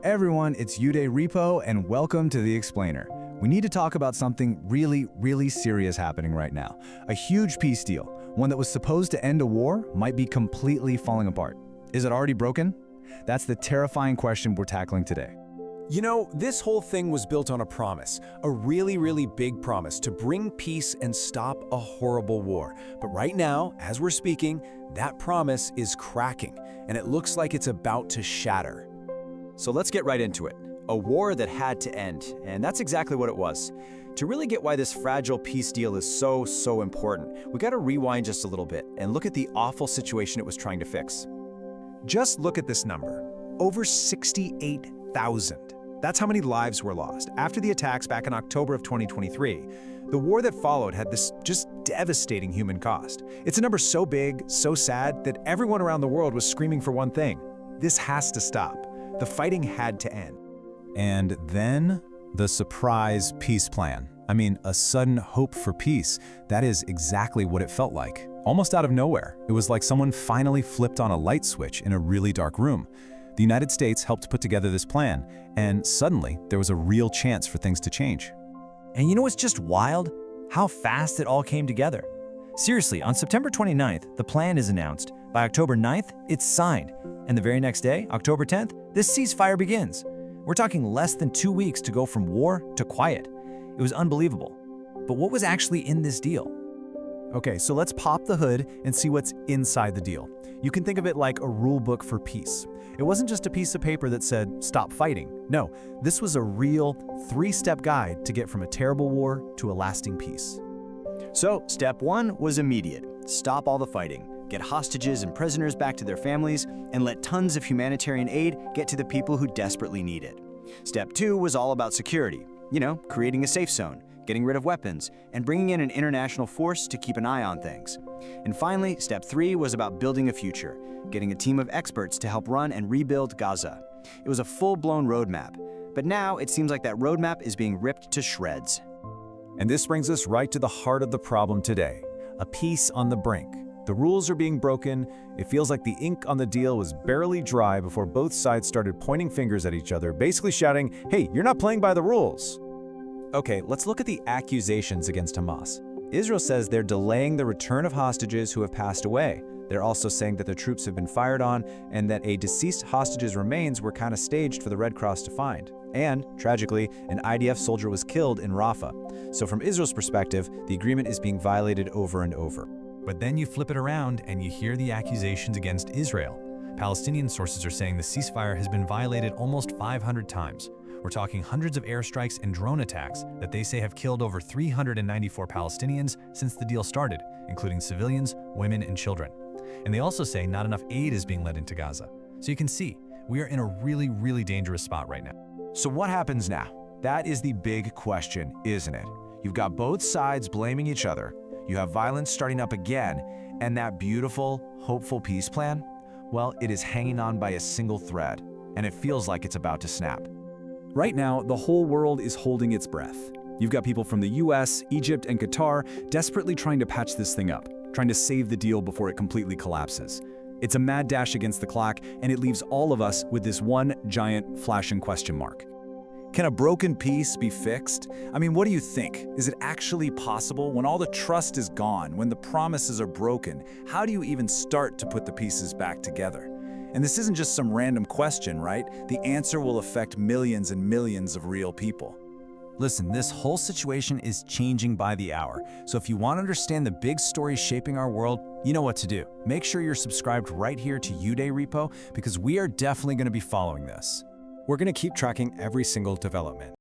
Everyone, it's Uday Repo, and welcome to The Explainer. We need to talk about something really serious happening right now. A huge peace deal, one that was supposed to end a war, might be completely falling apart. Is it already broken? That's the terrifying question we're tackling today. You know, this whole thing was built on a promise, a really big promise to bring peace and stop a horrible war. But right now, as we're speaking, that promise is cracking, and it looks like it's about to shatter. So let's get right into it. A war that had to end, and that's exactly what it was. To really get why this fragile peace deal is so important, we gotta rewind just a little bit and look at the awful situation it was trying to fix. Just look at this number, over 68,000. That's how many lives were lost. After the attacks back in October of 2023, the war that followed had this just devastating human cost. It's a number so big, so sad, that everyone around the world was screaming for one thing. This has to stop. The fighting had to end. And then, the surprise peace plan. I mean, a sudden hope for peace. That is exactly what it felt like. Almost out of nowhere. It was like someone finally flipped on a light switch in a really dark room. The United States helped put together this plan, and suddenly there was a real chance for things to change. And you know what's just wild? How fast it all came together. Seriously, on September 29th, the plan is announced. By October 9th, it's signed. And the very next day, October 10th, this ceasefire begins. We're talking less than 2 weeks to go from war to quiet. It was unbelievable. But what was actually in this deal? Okay, so let's pop the hood and see what's inside the deal. You can think of it like a rule book for peace. It wasn't just a piece of paper that said, stop fighting. No, this was a real 3-step guide to get from a terrible war to a lasting peace. So, step 1 was immediate. Stop all the fighting. Get hostages and prisoners back to their families, and let tons of humanitarian aid get to the people who desperately need it. Step 2 was all about security. You know, creating a safe zone, getting rid of weapons, and bringing in an international force to keep an eye on things. And finally, step 3 was about building a future, getting a team of experts to help run and rebuild Gaza. It was a full-blown roadmap. But now it seems like that roadmap is being ripped to shreds. And this brings us right to the heart of the problem today. A peace on the brink. The rules are being broken. It feels like the ink on the deal was barely dry before both sides started pointing fingers at each other, basically shouting, "Hey, you're not playing by the rules." Okay, let's look at the accusations against Hamas. Israel says they're delaying the return of hostages who have passed away. They're also saying that their troops have been fired on and that a deceased hostage's remains were kind of staged for the Red Cross to find. And, tragically, an IDF soldier was killed in Rafah. So from Israel's perspective, the agreement is being violated over and over. But then you flip it around and you hear the accusations against Israel. Palestinian sources are saying the ceasefire has been violated almost 500 times. We're talking hundreds of airstrikes and drone attacks that they say have killed over 394 Palestinians since the deal started, including civilians, women, and children. And they also say not enough aid is being led into Gaza. So you can see, we are in a really dangerous spot right now. So what happens now? That is the big question, isn't it? You've got both sides blaming each other. You have violence starting up again, and that beautiful, hopeful peace plan, well, it is hanging on by a single thread, and it feels like it's about to snap. Right now, the whole world is holding its breath. You've got people from the US, Egypt, and Qatar desperately trying to patch this thing up, trying to save the deal before it completely collapses. It's a mad dash against the clock, and it leaves all of us with this one giant flashing question mark. Can a broken peace be fixed? I mean, what do you think? Is it actually possible? When all the trust is gone, when the promises are broken, how do you even start to put the pieces back together? And this isn't just some random question, right? The answer will affect millions and millions of real people. Listen, this whole situation is changing by the hour. So if you want to understand the big stories shaping our world, you know what to do. Make sure you're subscribed right here to Uday Repo, because we are definitely going to be following this. We're going to keep tracking every single development.